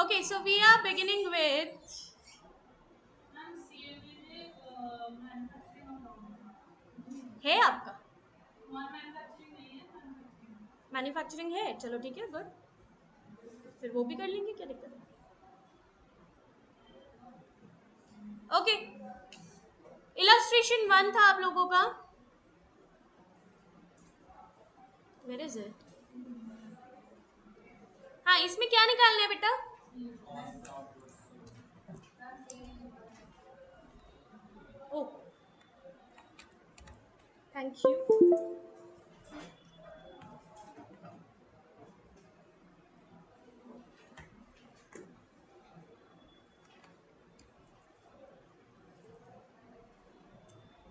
Okay, so we are beginning with है आपका manufacturing है, चलो ठीक है, गुड, फिर वो भी कर लेंगे, क्या दिक्कत है। ओके, इलस्ट्रेशन 1 था आप लोगों का, वेयर इज इट। हाँ, इसमें क्या निकालना है बेटा? ओ, थैंक यू।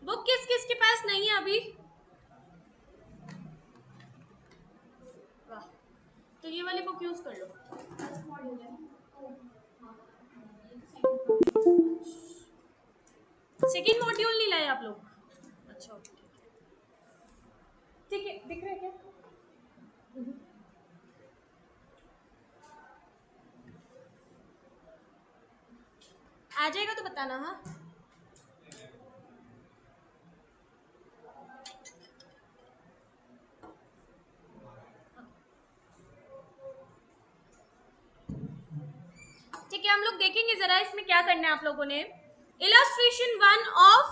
बुक किस किस के पास नहीं है अभी? वाह, तो ये वाली बुक यूज कर लो। सेकेंड मॉड्यूल नहीं लाए आप लोग? अच्छा, ठीक है, दिख रहा है क्या? आ जाएगा तो बताना। हाँ, ठीक है, हम लोग देखेंगे जरा इसमें क्या करना है आप लोगों ने। इलस्ट्रेशन 1 ऑफ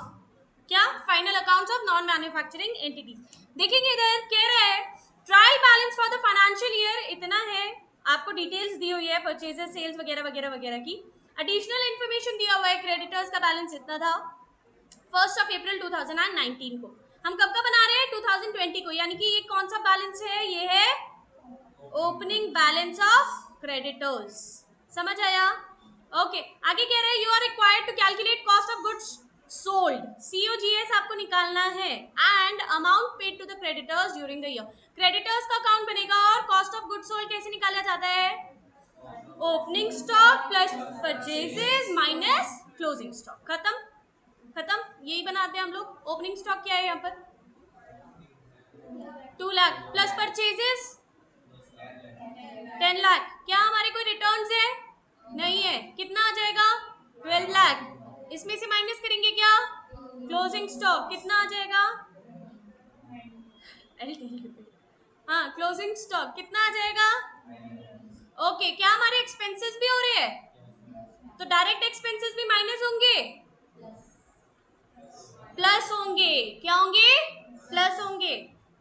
क्या, final accounts of non manufacturing entities. देखेंगे इधर कह रहा है trial balance for the financial year इतना है, आपको डिटेल्स दी हुई है परचेजेस, सेल्स वगैरह वगैरह वगैरह की। एडिशनल इन्फॉर्मेशन दिया हुआ है, क्रेडिटर्स का बैलेंस इतना था 1 अप्रैल 2019 को। हम कब का बना रहे हैं? 2020 को, यानी कि ये कौन सा बैलेंस है? ये है ओपनिंग बैलेंस ऑफ क्रेडिटर्स। समझ आया? ओके, आगे कह रहे हैं you are required to calculate cost of goods sold, COGS आपको निकालना है, and amount paid to the creditors during the year. Creditors का अकाउंट बनेगा और कॉस्ट ऑफ गुड्स सोल्ड कैसे निकाला जाता है? Opening stock plus purchases minus closing stock. खत्म खत्म, यही बनाते हैं हम लोग। ओपनिंग स्टॉक क्या है यहाँ पर? 2 लाख प्लस परचेजेस 10 लाख। क्या हमारे कोई रिटर्न्स है? नहीं है। कितना आ जाएगा? 12 लाख। इसमें से माइनस करेंगे क्या? Closing stock. कितना आ जाएगा? हाँ, क्लोजिंग स्टॉक कितना आ जाएगा? ओके, क्या हमारे एक्सपेंसेस भी हो रहे हैं? तो डायरेक्ट एक्सपेंसेस भी माइनस होंगे, प्लस होंगे। क्या होंगे? प्लस होंगे।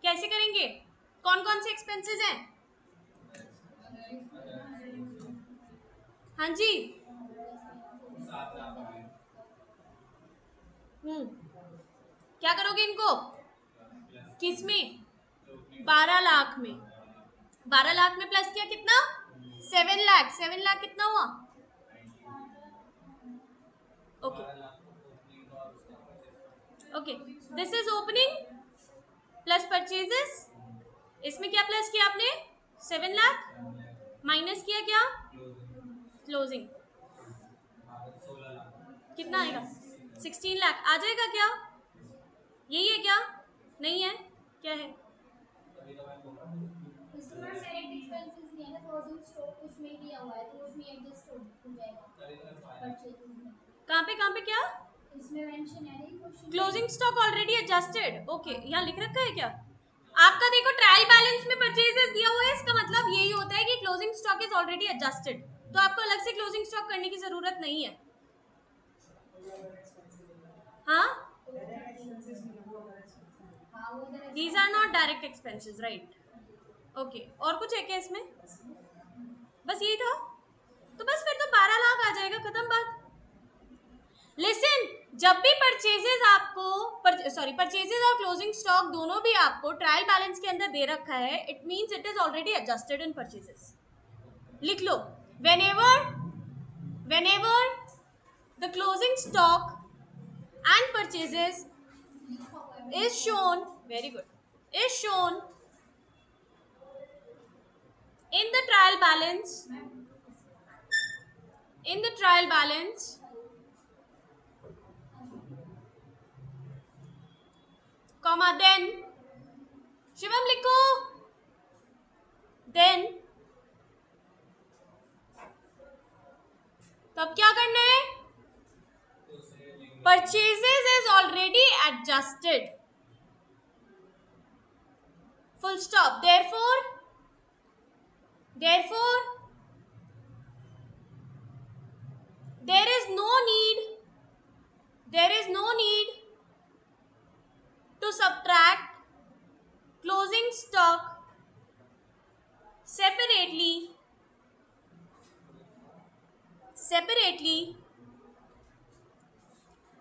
कैसे करेंगे? कौन कौन से एक्सपेंसेस हैं? हाँ जी, क्या करोगे इनको? किस में? 12 लाख में। 12 लाख में प्लस किया कितना? 7 लाख। 7 लाख कितना हुआ? Okay okay, this is opening plus purchases. इसमें क्या प्लस किया आपने? 7 लाख माइनस किया क्या? क्लोजिंग। कितना आएगा? 16 लाख आ जाएगा क्या? यही है क्या? नहीं है, क्या है? कहाँ पे क्या? Closing stock already adjusted. Okay, यहाँ लिख रखा है क्या? आपका देखो ट्रायल बैलेंस में परचेजेस दिया हुआ है, इसका मतलब यही होता है कि closing stock is already adjusted, तो आपको अलग से क्लोजिंग स्टॉक करने की जरूरत नहीं है। हाँ, these are not direct expenses, right. Okay, और कुछ है क्या इसमें? बस यही था, तो बस फिर तो 12 लाख आ जाएगा, खत्म बात। लिसन, जब भी परचेजेस आपको परचेजेस और क्लोजिंग स्टॉक दोनों भी आपको ट्रायल बैलेंस के अंदर दे रखा है, it means it is already adjusted in purchases. लिख लो, whenever whenever the closing stock and purchases is shown, very good, is shown in the trial balance, in the trial balance, comma, then Shivam लिखो, then तो अब क्या करना है, purchases is already adjusted, full stop. Therefore there is no need to subtract closing stock separately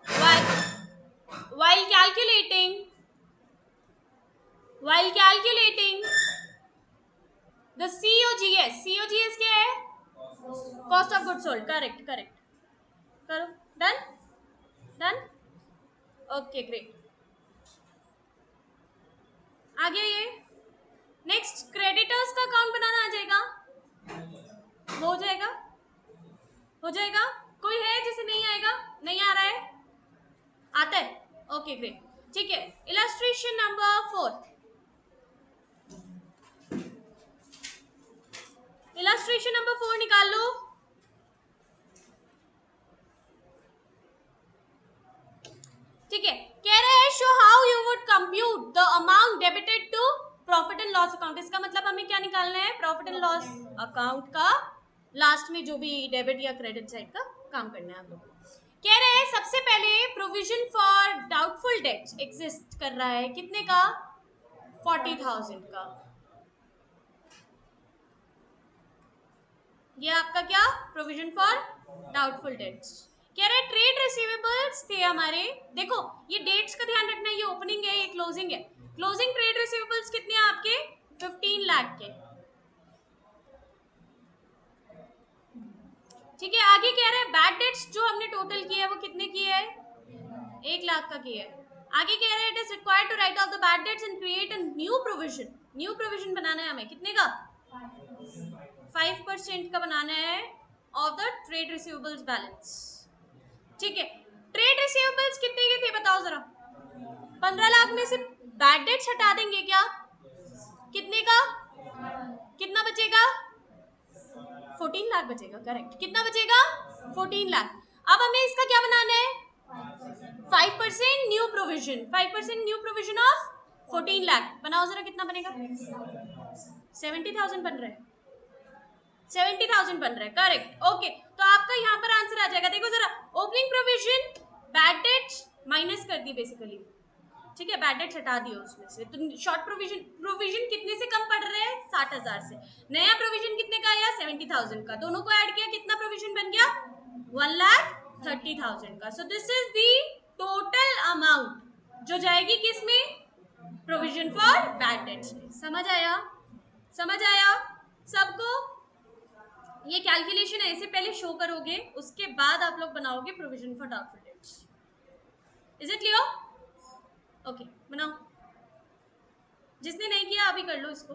while while calculating the COGS. COGS क्या है, cost of good sold. Correct correct, करो. Done done. Okay great. आगे ये next creditors का account बनाना आ जाएगा, हो जाएगा, हो जाएगा. कोई है जिसे नहीं आएगा, नहीं आ रहा है, आता है. ओके ग्रेट, ठीक है. इलस्ट्रेशन नंबर 4, इलस्ट्रेशन नंबर 4 निकाल लो. ठीक है, कह रहे हैं show how you would compute the amount debited to profit and loss account. इसका मतलब हमें क्या निकालना है, प्रॉफिट एंड लॉस अकाउंट का लास्ट में जो भी डेबिट या क्रेडिट साइड का काम करना है आप लोग. कह रहे हैं सबसे पहले provision for doubtful debts exist कर रहा है, कितने का, 40,000 का. ये आपका क्या, प्रोविजन फॉर डाउटफुल डेट्स. कह रहे ट्रेड रिसीवेबल्स थे हमारे. देखो ये डेट्स का ध्यान रखना, ये ओपनिंग है, ये क्लोजिंग है. क्लोजिंग ट्रेड रिसीवेबल्स कितने हैं आपके, 15 लाख के. ठीक है, आगे कह रहे हैं बैड डेट्स जो हमने टोटल किया है वो कितने की है, 1 लाख का किया है. आगे कह रहे हैं it is required to write off the bad debts and create a new provision. New provision बनाना है हमें, कितने का, 5% का बनाना है of the trade receivables balance. ठीक है, ट्रेड रिसीवेबल्स कितने के थे बताओ जरा, 15 लाख में से बैड डेट्स हटा देंगे क्या, कितने का, कितना बचेगा, 14 लाख बचेगा. करेक्ट, कितना बचेगा, 14 लाख. अब हमें इसका क्या बनाना है, 5% new provision, 5% new provision of 14 lakh. बनाओ जरा कितना बनेगा, 70,000 बन रहा है, 70,000 बन रहा है. Correct, okay. तो आपका यहाँ पर आंसर आ जाएगा. देखो जरा, opening provision bad debts minus कर दी बेसिकली. ठीक है, बैड डेट्स हटा दिए उसमें से. तो शॉर्ट प्रोविजन कितने से कम पड़ रहे हैं, 60,000 से. नया प्रोविजन कितने का आया, 70,000 का. दोनों को ऐड किया, कितना प्रोविजन बन गया, 1,30,000 का. So this is the total amount जो जाएगी किस में, प्रोविजन फॉर बैड डेट्स में. समझ आया, समझ आया सबको. ये कैलकुलेशन ऐसे पहले शो करोगे, उसके बाद आप लोग बनाओगे provision for doubtful debts. Is it clear, okay. बनाओ, जिसने नहीं किया अभी कर लो इसको.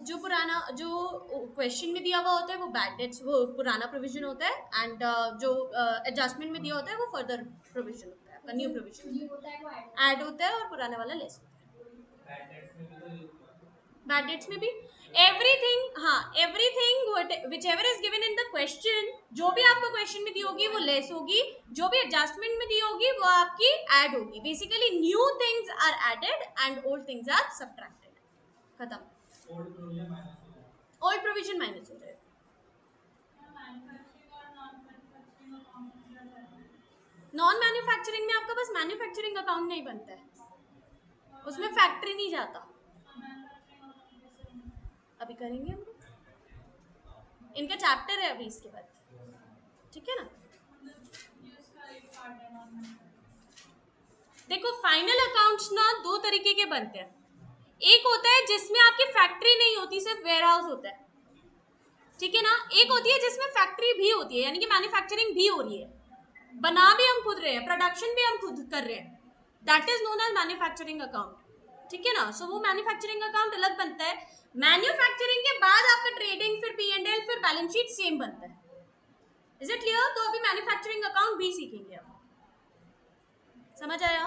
जो पुराना जो क्वेश्चन में दिया हुआ होता है वो बैड डेट्स, वो पुराना प्रोविजन होता है. एंड जो एडजस्टमेंट में दिया होता है वो फर्दर प्रोविजन होता है, आपका न्यू प्रोविजन ऐड होता है और पुराने वाला लेस होता है. बैड डेट्स में भी एवरीथिंग, हाँ everything which ever is given in the question, जो भी आपको क्वेश्चन में दी होगी वो लेस होगी, जो भी एडजस्टमेंट में दी होगी वो आपकी ऐड होगी. Basically new things are added and old things are subtracted. खत्म, ओल्ड प्रोविजन माइनस हो जाएगा. नॉन मैन्युफैक्चरिंग में आपका बस मैन्युफैक्चरिंग अकाउंट नहीं बनता है, उसमें फैक्ट्री नहीं जाता. अभी करेंगे हम, इनका चैप्टर है अभी इसके बाद. ठीक है ना. देखो फाइनल अकाउंट्स ना दो तरीके के बनते हैं. एक होता है जिसमें आपकी फैक्ट्री नहीं होती, सिर्फ वेयरहाउस होता है. ठीक है ना. एक होती है जिसमें फैक्ट्री भी होती है, यानी कि मैन्युफैक्चरिंग भी हो रही है, बना भी हम खुद रहे हैं, प्रोडक्शन भी हम खुद कर रहे हैं. That is known as manufacturing account. ठीक है ना. सो वो मैन्युफैक्चरिंग अकाउंट अलग बनता है. मैन्युफैक्चरिंग के बाद आपका ट्रेडिंग, फिर P&L, फिर बैलेंस शीट सेम बनता है. Is it clear. तो अभी मैन्युफैक्चरिंग अकाउंट भी सीखेंगे अब. समझ आया,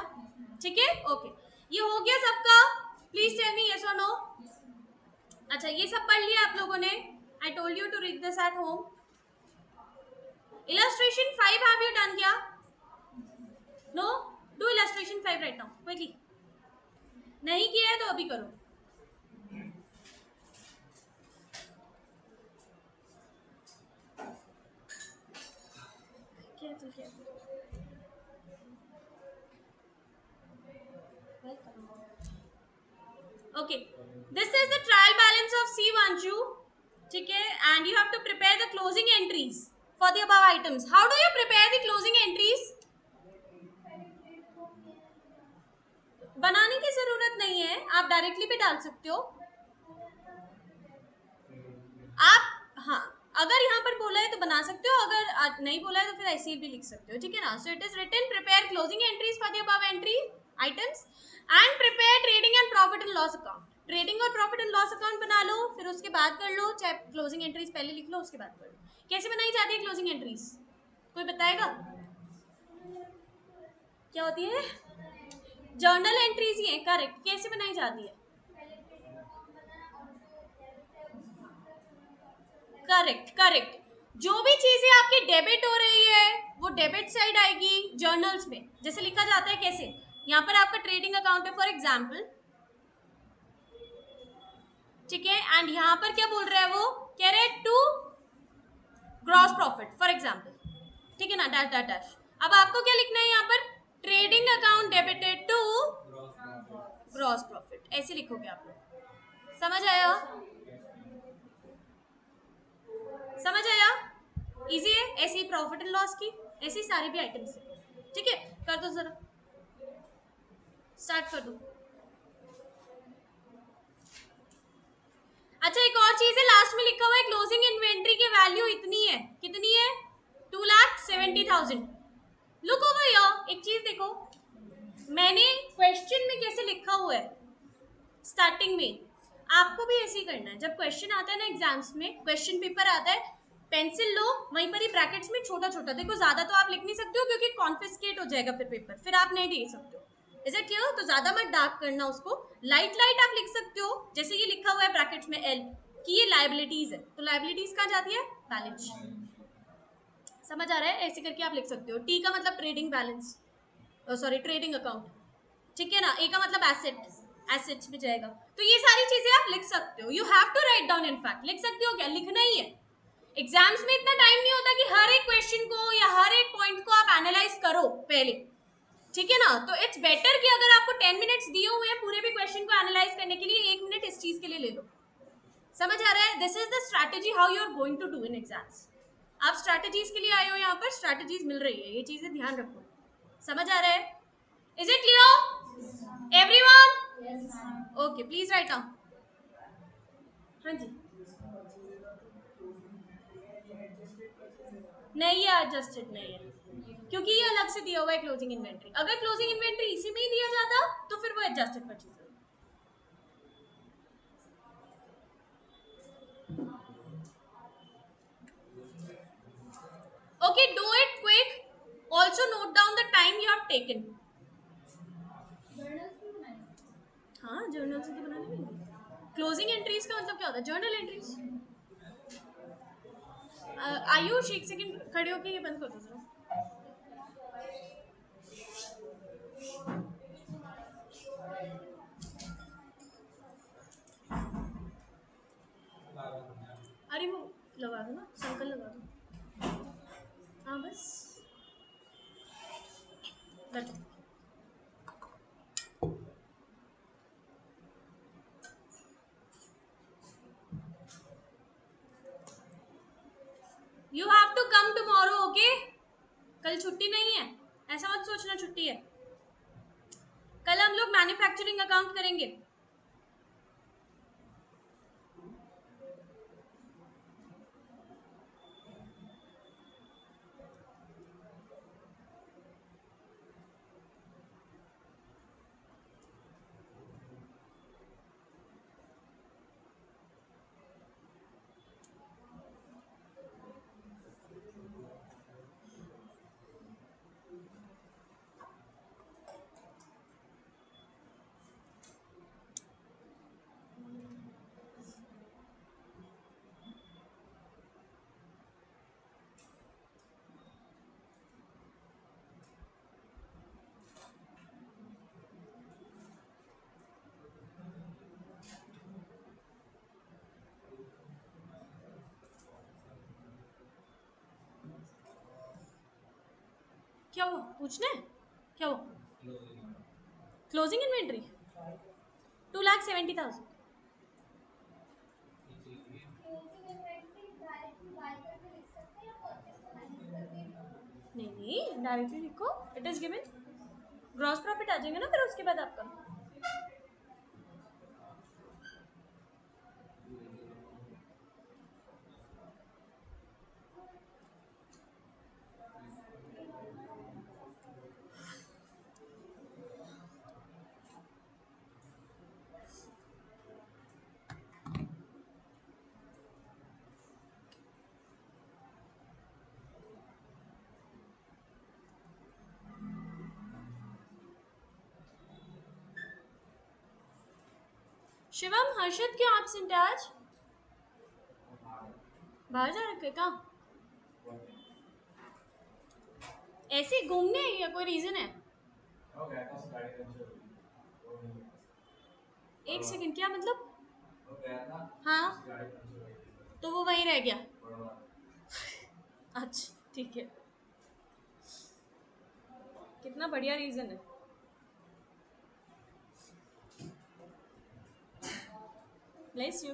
ठीक है, ओके. ये हो गया सबका. प्लीज टेल मी यस और नो। अच्छा, ये सब पढ़ लिया आप लोगों ने? I told you to read this at home. Illustration 5 have you done क्या? No, do illustration 5 right now quickly. नहीं किया है तो अभी करो। Okay, this is the trial balance of C1 ठीक है, and you have to prepare the closing entries for the above items. How do you prepare the closing entries? बनाने की जरूरत नहीं है, आप डायरेक्टली भी डाल सकते हो। आप, हाँ, अगर यहाँ पर बोला है तो बना सकते हो, अगर नहीं बोला है तो फिर ऐसे भी लिख सकते हो, ठीक है ना। So it is written prepare closing entries for the above entry items and prepare trading and profit and loss account. Trading और प्रॉफिट एंड लॉस अकाउंट बना लो, फिर उसके बाद कर लो, चाहे क्लोजिंग एंट्रीज पहले लिख लो उसके बाद कर लो। कैसे बनाई जाती है क्लोजिंग एंट्रीज, कोई बताएगा? क्या होती है? जर्नल एंट्रीज ही है, करेक्ट। कैसे बनाई जाती है? Correct correct. जो भी चीजें आपकी डेबिट हो रही है वो डेबिट साइड आएगी जर्नल्स में। जैसे लिखा जाता है कैसे, यहाँ पर आपका ट्रेडिंग अकाउंट है फॉर एग्जाम्पल, ठीक है, एंड यहाँ पर क्या बोल रहा है वो, कह रहे हैं to gross profit for example, ठीक है ना, डैश डैश डैश। अब आपको क्या लिखना है यहाँ पर, trading account debited to gross profit, ऐसे लिखोगे आप लोग। समझ आया? समझ आया? इजी है। ऐसे ही प्रॉफिट एंड लॉस की, ऐसे ही सारे भी आइटम्स है, ठीक है। कर दो जरा, स्टार्ट कर दो। अच्छा, एक और चीज है, लास्ट में लिखा हुआ है क्लोजिंग इन्वेंट्री की वैल्यू इतनी है, कितनी है? 2,70,000। लुक ओवर हियर, एक चीज देखो, मैंने क्वेश्चन में कैसे लिखा हुआ है स्टार्टिंग में, आपको भी ऐसे ही करना है। जब क्वेश्चन आता है ना एग्जाम्स में, क्वेश्चन पेपर आता है, पेंसिल लो, वहीं पर ही ब्रैकेट्स में छोटा छोटा देखो, ज्यादा तो आप लिख नहीं सकते हो क्योंकि कॉन्फिस्केट हो जाएगा फिर पेपर, फिर आप नहीं दे सकते हो। Is it clear? तो ज्यादा मत डार्क करना उसको, लाइट लाइट आप लिख सकते हो। जैसे ये लिखा हुआ है ब्रैकेट्स में एल कि ये लाइबिलिटीज है, तो लाइबिलिटीज कहाँ जाती है? बैलेंस। समझ आ रहा है? ऐसे करके आप लिख सकते हो। टी का मतलब trading balance, sorry trading account, ठीक है ना। ए का मतलब एसेट, एसेट्स में जाएगा। तो ये सारी चीजें आप लिख सकते हो, you have to write down. In fact लिख सकते हो, क्या लिखना ही है। एग्जाम्स में इतना टाइम नहीं होता कि हर एक क्वेश्चन को या हर एक पॉइंट को आप एनालाइज करो पहले, ठीक है ना। तो इट्स बेटर कि अगर आपको 10 मिनट्स दिए हुए हैं पूरे भी क्वेश्चन को एनालाइज करने के लिए, 1 मिनट इस चीज के लिए ले लो। समझ आ रहा है? This is the strategy how you are going to do in exams. आप स्ट्रैटेजीज के लिए आए हो, यहाँ पर स्ट्रैटेजीज मिल रही है, ये चीजें ध्यान रखो। समझ आ रहा है? Is it clear everyone? Okay, please write down. हाँ जी, नहीं ये एडजस्टेड नहीं है क्योंकि ये अलग से दिया हुआ है क्लोजिंग इन्वेंट्री। अगर क्लोजिंग इन्वेंट्री इसी में ही दिया जाता तो फिर वो एडजस्टेड परचेज है। Okay, do it quick. Also note down the time you have taken. हाँ, जर्नल से तो बनाने में। क्लोजिंग एंट्रीज का मतलब क्या होता है? Journal entries. आयुष एक सेकंड खड़े होके ये बंद कर दो जरा। अरे वो लगा दो ना, सर्कल लगा दो। हाँ बस बैठो। You have to come tomorrow, okay? कल छुट्टी नहीं है, ऐसा मत सोचना छुट्टी है। कल हम लोग मैन्युफैक्चरिंग अकाउंट करेंगे। क्या हुआ, पूछना है क्या हुआ? Closing inventory 2,70,000। नहीं नहीं, डायरेक्टली लिखो, it is given. Gross profit आ जाएगा ना फिर उसके बाद आपका। शिवम, हर्षद क्यों एब्सेंट है आज? बाहर जा रखे कहाँ? ऐसे ही घूमने या कोई रीजन है? एक सेकंड, क्या मतलब? हाँ, तो वो वहीं रह गया। अच्छा ठीक है, कितना बढ़िया रीजन है। Bless you.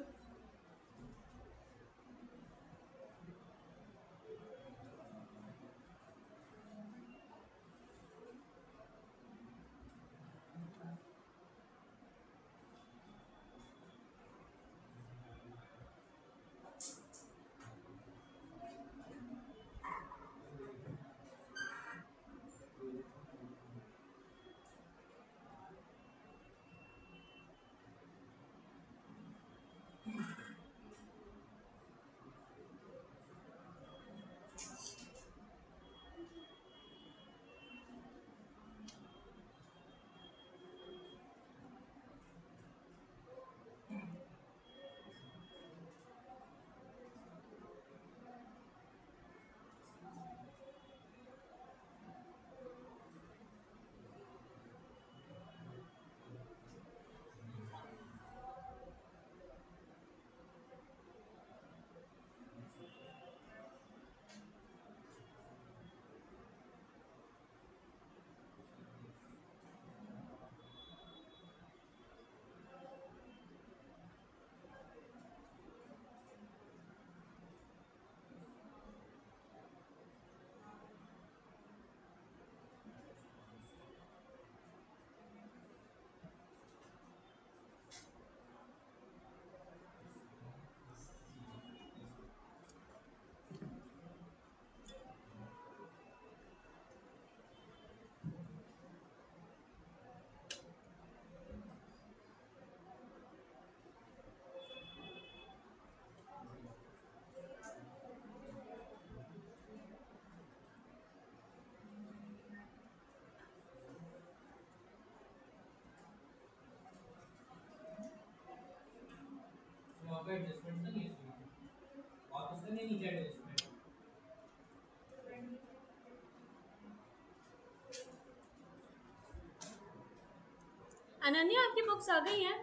अनन्या, आपकी बुक्स आ गई हैं?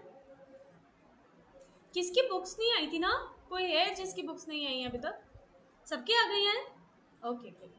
किसकी बुक्स नहीं आई थी ना? कोई है जिसकी बुक्स नहीं आई हैं अभी तक? सबकी आ गई हैं? Okay good.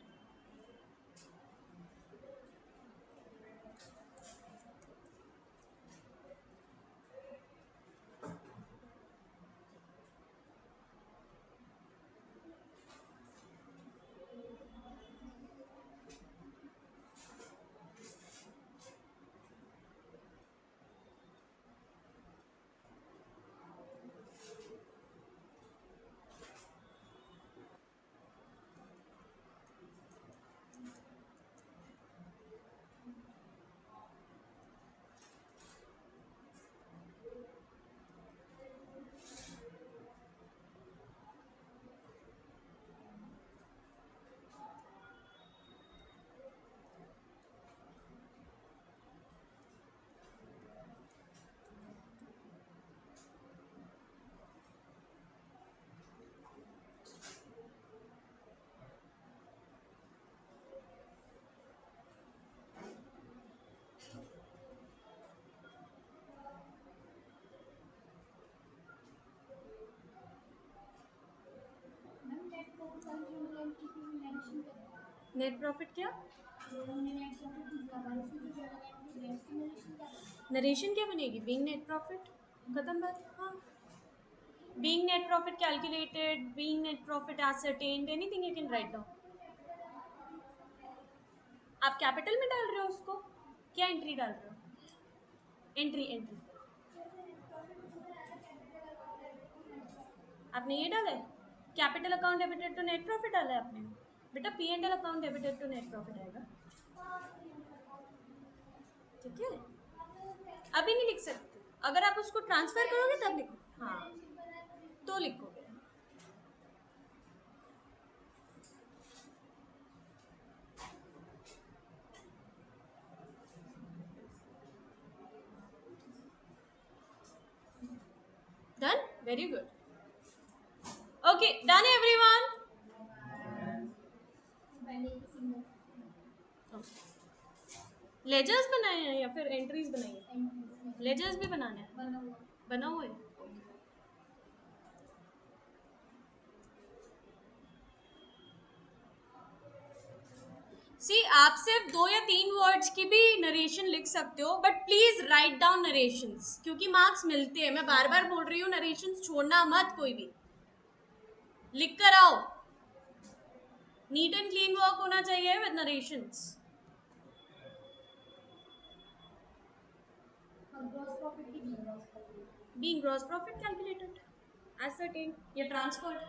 नेट प्रॉफिट क्या? नरेशन क्या बनेगी? बीइंग नेट प्रॉफिट, खत्म बात। हाँ, being net profit calculated, being net profit ascertained, anything you can write down. आप कैपिटल में डाल रहे हो उसको, क्या एंट्री डाल रहे हो? एंट्री एंट्री आपने ये डाला है, capital account debited to net profit डाला है आपने। बेटा P and L account debited to net profit आएगा, ठीक है। अभी नहीं लिख सकते, अगर आप उसको ट्रांसफर करोगे तब लिखो। हाँ, तो लिखोगे। Done, very good. Okay, done everyone. Ledgers बनाए हैं या फिर एंट्रीज बनाई है? लेजर्स भी बनाने हैं, बना हुआ है। सी, आप सिर्फ 2 या 3 वर्ड्स की भी नरेशन लिख सकते हो, but please write down narrations, क्योंकि मार्क्स मिलते हैं। मैं बार बार बोल रही हूँ, नरेशंस छोड़ना मत, कोई भी लिख कर आओ। नीट एंड क्लीन वर्क होना चाहिए with narrations. Being gross profit calculated, ascertained या ट्रांसफर्ड।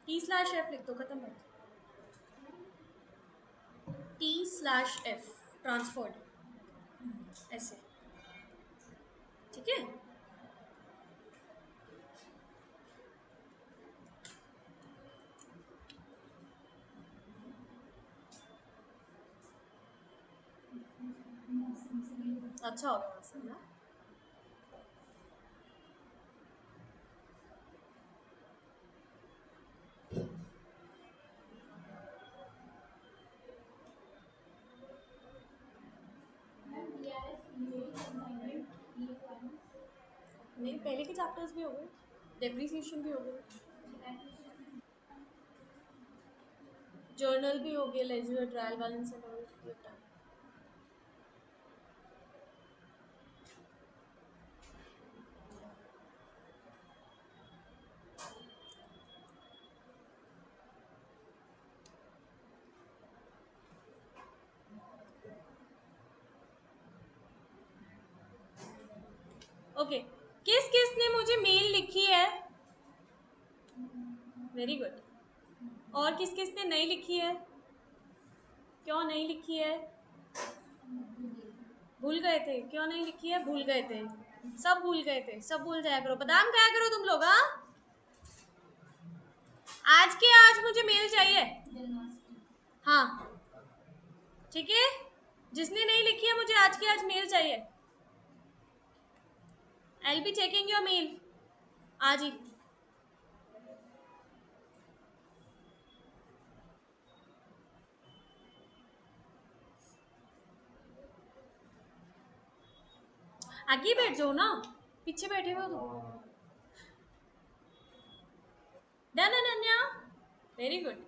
T/F लिख दो, खत्म बात। T/F ट्रांसफर्ड, ऐसे, ठीक है। अच्छा हो गया मसाला। नहीं, पहले के चैप्टर्स भी हो गए, डेप्रिसिएशन भी हो गए, जर्नल भी हो गया, ledger, trial balance and all. Okay, किस किस ने मुझे मेल लिखी है? Very good. और किस किस ने नहीं लिखी है? क्यों नहीं लिखी है? भूल गए थे? क्यों नहीं लिखी है? भूल गए थे, सब भूल गए थे, सब भूल जाया करो, बादाम खाया करो तुम लोग। हाँ, आज के आज मुझे मेल चाहिए। हाँ, ठीक है, जिसने नहीं लिखी है मुझे आज के आज मेल चाहिए। आई बी चेकिंग योर मेल आज ही। आगे बैठ जाओ ना, पीछे बैठे हो तुम। Done Ananya, very good.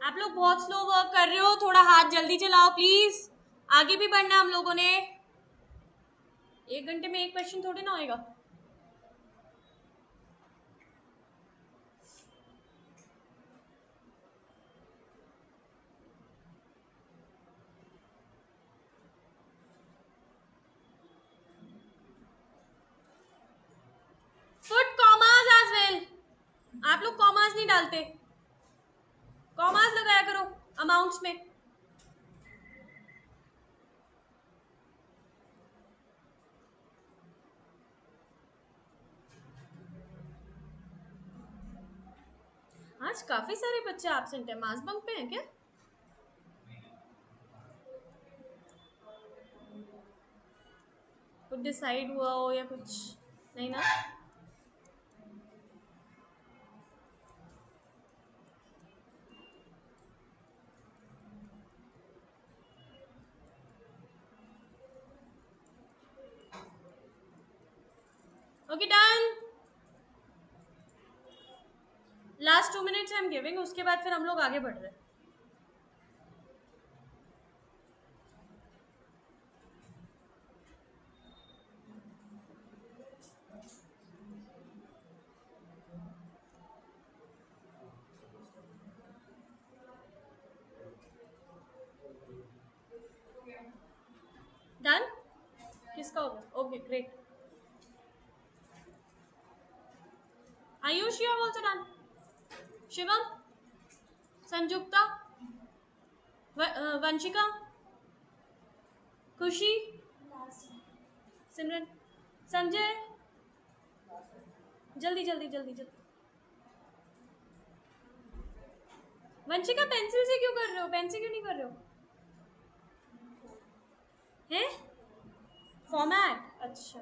आप लोग बहुत स्लो वर्क कर रहे हो, थोड़ा हाथ जल्दी चलाओ प्लीज। आगे भी बढ़ना हम लोगों ने, 1 घंटे में एक क्वेश्चन थोड़ी ना होएगा। Put commas as well. आप लोग कॉमास नहीं डालते, कॉमास लगाया करो अमाउंट्स में। आज काफी सारे बच्चे एब्सेंट है, मास बंक पे हैं क्या? कुछ डिसाइड हुआ हो या कुछ? नहीं ना? Okay, done. 2 minutes I am giving, उसके बाद फिर हम लोग आगे बढ़ रहे हैं. डन? किसका हो गया? Okay great. Ayush, you have also done. Shivam, Sanjukta, Vanshika, खुशी, सिमरन, संजय, जल्दी जल्दी जल्दी जल्दी. वंशिका पेंसिल से क्यों कर रहे हो? पेन से क्यों नहीं कर रहे हो? हैं? फॉर्मेट? अच्छा.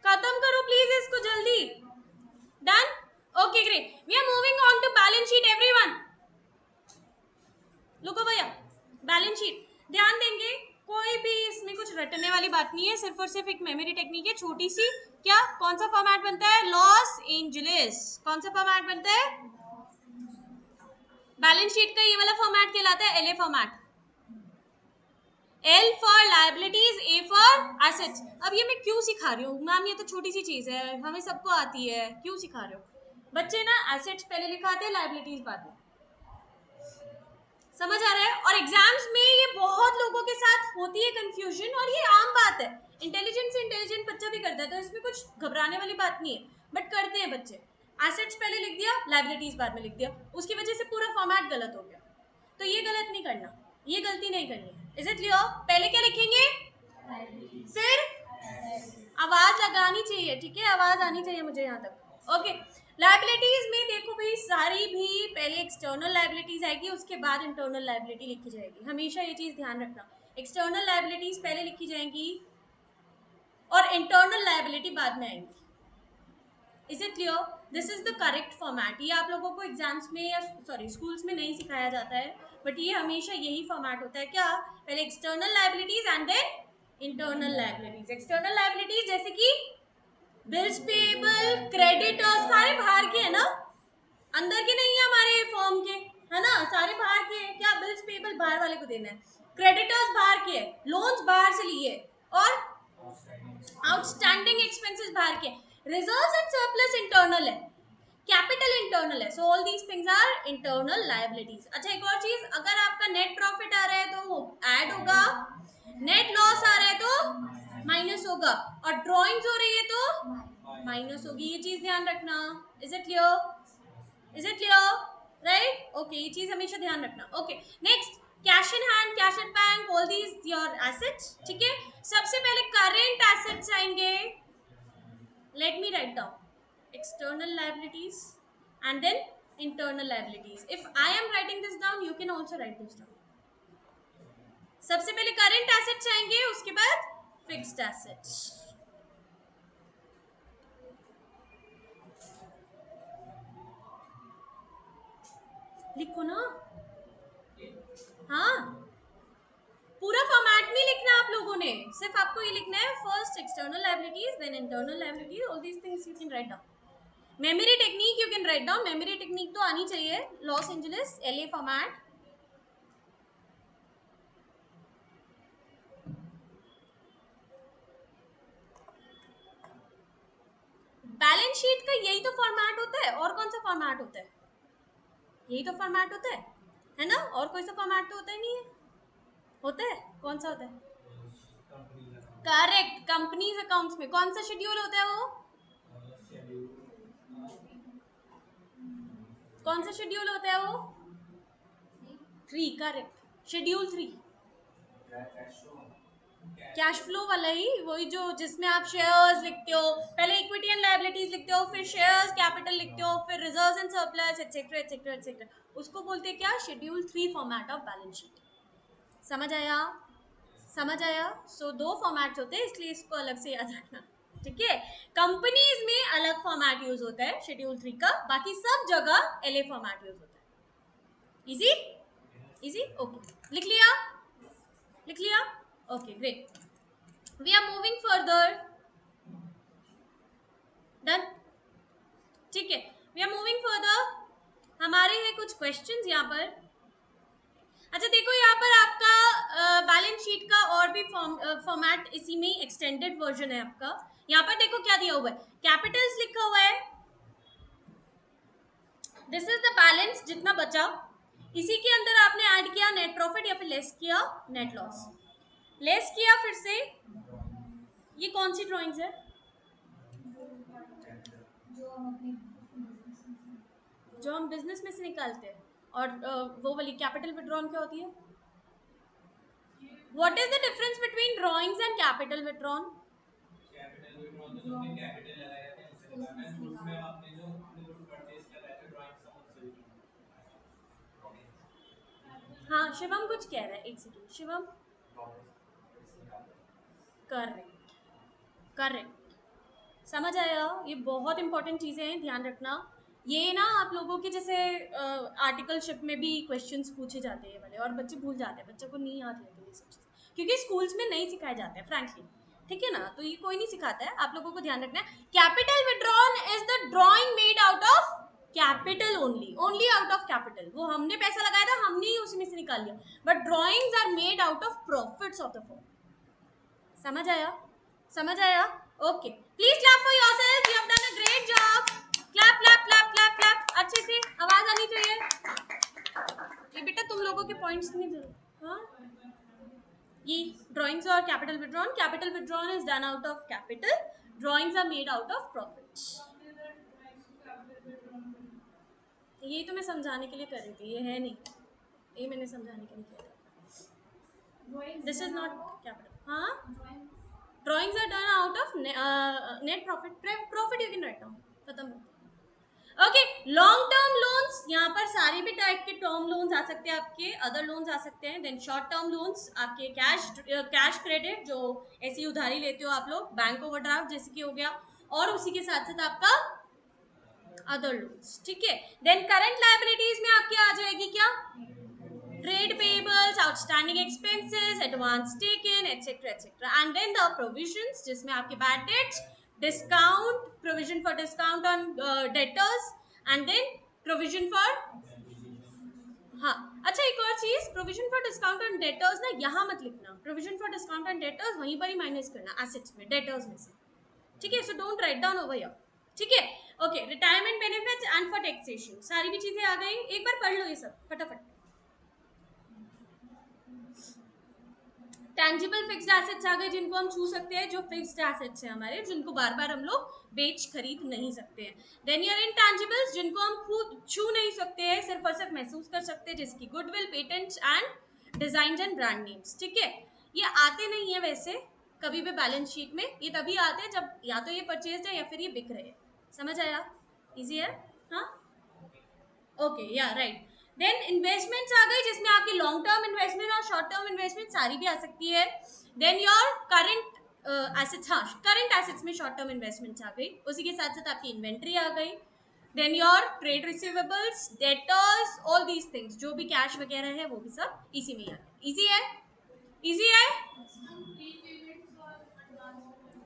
खत्म करो प्लीज इसको जल्दी. Done? Okay great. We are moving on to balance sheet everyone. लुको भैया, बैलेंस शीट ध्यान देंगे. कोई भी इसमें कुछ रटने वाली बात नहीं है, सिर्फ और सिर्फ एक मेमोरी टेक्निक है छोटी सी. क्या? कौन सा फॉर्मेट बनता है? Los Angeles. कौन सा फॉर्मेट बनता है? बैलेंस शीट का ये वाला फॉर्मेट कहलाता है LA format. L for liabilities, A for assets. अब ये मैं क्यों सिखा रही हूँ मैम? ये तो छोटी सी चीज है, हमें सबको आती है. क्यों सिखा रहे हो? बच्चे ना एसेट्स पहले लिखाते हैं, लायबिलिटीज बाद में. समझ आ रहा है? और एग्जाम्स में ये बहुत लोगों के साथ होती है कंफ्यूजन, और ये आम बात है. इंटेलिजेंट से इंटेलिजेंट बच्चा भी करता है, तो इसमें कुछ घबराने वाली बात नहीं है. बट करते हैं बच्चे. एसेट्स पहले लिख दिया, लायबिलिटीज बाद में लिख दिया, उसकी वजह से पूरा फॉर्मेट गलत हो गया. तो ये गलत नहीं करना, ये गलती नहीं करनी है. Is it clear? पहले क्या लिखेंगे? फिर आवाज लगानी चाहिए, ठीक है? आवाज आनी चाहिए मुझे यहाँ तक. ओके. लायबिलिटीज में देखो भाई, सारी भी पहले एक्सटर्नल लायबिलिटीज आएगी, उसके बाद इंटरनल लायबिलिटी लिखी जाएगी. हमेशा ये चीज ध्यान रखना. एक्सटर्नल लायबिलिटीज पहले लिखी जाएंगी और इंटरनल लायबिलिटी बाद में आएंगी. Is it clear? This is the correct format. ये आप लोगों को एग्जाम्स में या सॉरी स्कूल्स में नहीं सिखाया जाता है, बट ये हमेशा यही फॉर्मेट होता है. क्या? पहले external liabilities and then internal liabilities. External liabilities जैसे कि बिल्स पेएबल, क्रेडिटर्स, सारे बाहर के है ना, अंदर के नहीं है हमारे फॉर्म के, है ना? सारे बाहर के हैं. क्या? बिल्स पेएबल बाहर वाले को देना है, क्रेडिटर्स बाहर के, लोन्स बाहर से लिए, और आउटस्टैंडिंग एक्सपेंसेस बाहर के. रिजर्व्स एंड सरप्लस इंटरनल है, कैपिटल इंटरनल है. So all these things are internal liabilities. अच्छा, एक और चीज, अगर आपका नेट प्रॉफिट आ रहा है तो वो ऐड होगा, नेट लॉस आ रहा है तो माइनस होगा, और ड्रॉइंग्स हो रही है तो माइनस होगी. ये चीज ध्यान रखना. Is it clear? Is it clear? Right? Okay, ये चीज हमेशा ध्यान रखना. Okay. Next, cash in hand, cash at bank, all these your assets. ठीक है? सबसे पहले करेंट एसेट्स आएंगे. Let me write down external liabilities and then internal liabilities. If I am writing this down, you can also write this down. सबसे पहले current assets आएंगे, उसके बाद फिक्स्ड एसेट्स. लिखो ना. हाँ, पूरा फॉर्मेट नहीं लिखना आप लोगों ने, सिर्फ आपको ये लिखना है first external liabilities, then internal liabilities. All these things you can write down. Memory technique you can write down. Memory technique तो आनी चाहिए. Los Angeles LA format. Balance sheet का यही तो फॉर्मेट होता है, और कौन सा फॉर्मेट होता है? यही तो फॉर्मेट होता है ना? और कोई सा फॉर्मेट तो होता ही नहीं है. होता है? कौन सा होता है? करेक्ट. कंपनीज अकाउंट्स में कौन सा शेड्यूल होता है? वो कौन सा शेड्यूल होता है? वो 3. करेक्ट. शेड्यूल 3 कैश फ्लो वाला ही, वही जो जिसमें आप शेयर्स लिखते हो, पहले इक्विटी एंड लायबिलिटीज लिखते हो, फिर शेयर्स कैपिटल लिखते हो, फिर reserves and surplus etcetera etcetera etcetera. उसको बोलते हैं क्या? Schedule 3 format of balance sheet. समझ आया? समझ आया? सो दो फॉर्मेट्स होते हैं, इसलिए इसको अलग से याद रखना. ठीक है? कंपनीज में अलग फॉर्मेट यूज होता है शेड्यूल 3 का, बाकी सब जगह एलए फॉर्मेट यूज होता है. इजी? इजी? ओके. लिख लिया? लिख लिया? Okay great, we are moving further. Done, ठीक है, वी आर मूविंग फर्दर। हमारे हैं कुछ क्वेश्चंस यहाँ पर। अच्छा देखो, यहाँ पर आपका बैलेंस शीट का और भी फॉर्मेट इसी में एक्सटेंडेड वर्जन है आपका। यहाँ पर देखो क्या दिया हुआ है, कैपिटल्स लिखा हुआ है, दिस इज द बैलेंस जितना बचा, इसी के अंदर आपने ऐड किया नेट प्रॉफिट या फिर लेस किया नेट लॉस। लेस किया फिर से, ये कौन सी ड्राइंग्स है? जो हम बिजनेस में से निकालते हैं, और वो वाली कैपिटल विड्रॉन क्या होती है? What is the difference between drawings and capital withdrawn? Capital withdrawn तो हमने कैपिटल लगाया था, उससे लगाया है, उसमें आपने जो हमने कुछ परचेज कर रहा है ड्राइंग समझ से। हाँ शिवम कुछ कह रहा है, एक सेकंड शिवम। करेक्ट, करेक्ट, समझ आया। ये बहुत इंपॉर्टेंट चीजें हैं, ध्यान रखना। ये ना आप लोगों के जैसे आर्टिकलशिप में भी क्वेश्चंस पूछे जाते हैं वाले, और बच्चे भूल जाते हैं, बच्चों को नहीं याद रहती ये सब चीज़, क्योंकि स्कूल्स में नहीं सिखाए जाते हैं फ्रैंकली, ठीक है ना, तो ये कोई नहीं सिखाता है, आप लोगों को ध्यान रखना है। Capital withdrawn is the drawing made out of capital only, only out of capital. वो हमने पैसा लगाया था, हमने ही उसमें से निकाल लिया, but drawings are made out of profits of the firm. समझ आया? समझ आया? Okay, please clap for yourself, you have done a great job. Clap clap clap clap clap, अच्छे से आवाज आनी चाहिए। ये बेटा तुम लोगों के पॉइंट्स नहीं दे, हाँ, ये ड्राइंग्स और capital withdrawn is done out of capital, drawings are made out of profits. ये तो मैं समझाने के लिए कर रही थी, ये है नहीं, ये मैंने समझाने के लिए किया था। दिस इज नॉट कैपिटल, हाँ, drawings are done out of net profit you can write down, खत्म। ओके, लॉन्ग टर्म लोन्स, यहाँ पर सारे भी टाइप के टर्म लोन्स आ सकते हैं आपके, अदर लोन्स आ सकते हैं। देन शॉर्ट टर्म लोन्स आपके कैश क्रेडिट, जो ऐसी उधारी लेते हो आप लोग, बैंक ओवरड्राफ्ट जैसे कि हो गया, और उसी के साथ साथ आपका अदर लोन्स, ठीक है। देन करंट लायबिलिटीज में आपकी आ जाएगी क्या? Trade payables, outstanding expenses, advance taken, etcetera etcetera, and then the provisions जिसमें आपके bad debts, discount, provision for discount on debtors, and then provision for, हाँ अच्छा एक और चीज, provision for discount on debtors ना यहाँ मत लिखना, provision for discount on debtors वहीं पर ही माइनस करना एसेट्स में, डेटर्स में से, ठीक है, so don't write down over here, ठीक है। Okay, retirement benefits and for taxation, सारी भी चीजें आ गई, एक बार पढ़ लो ये सब फटाफट। टैंजिबल फिक्स्ड एसेट्स आ गए जिनको हम छू सकते हैं, जो फिक्स्ड एसेट्स हैं हमारे, जिनको बार बार हम लोग बेच खरीद नहीं सकते हैं। देन यर इनटैंजिबल्स, जिनको हम खुद छू नहीं सकते हैं, सिर्फ और सिर्फ महसूस कर सकते हैं, जैसे कि goodwill, patents and design and brand names, ठीक है। ये आते नहीं है वैसे कभी भी बैलेंस शीट में, ये तभी आते हैं जब या तो ये परचेज है या फिर ये बिक रहे हैं। समझ आया? इजी है, हाँ, ओके या राइट। देन इन्वेस्टमेंट्स आ गई, जिसमें आपकी लॉन्ग टर्म इन्वेस्टमेंट और शॉर्ट टर्म इन्वेस्टमेंट सारी भी आ सकती है। देन योर करंट एसेट्स, हाँ करंट एसेट्स में शॉर्ट टर्म इन्वेस्टमेंट्स आ गई, उसी के साथ साथ आपकी इन्वेंट्री आ गई। Then your trade receivables, debtors, all these things, जो भी कैश वगैरह है वो भी सब इसी में आ गए। इजी है? इजी है?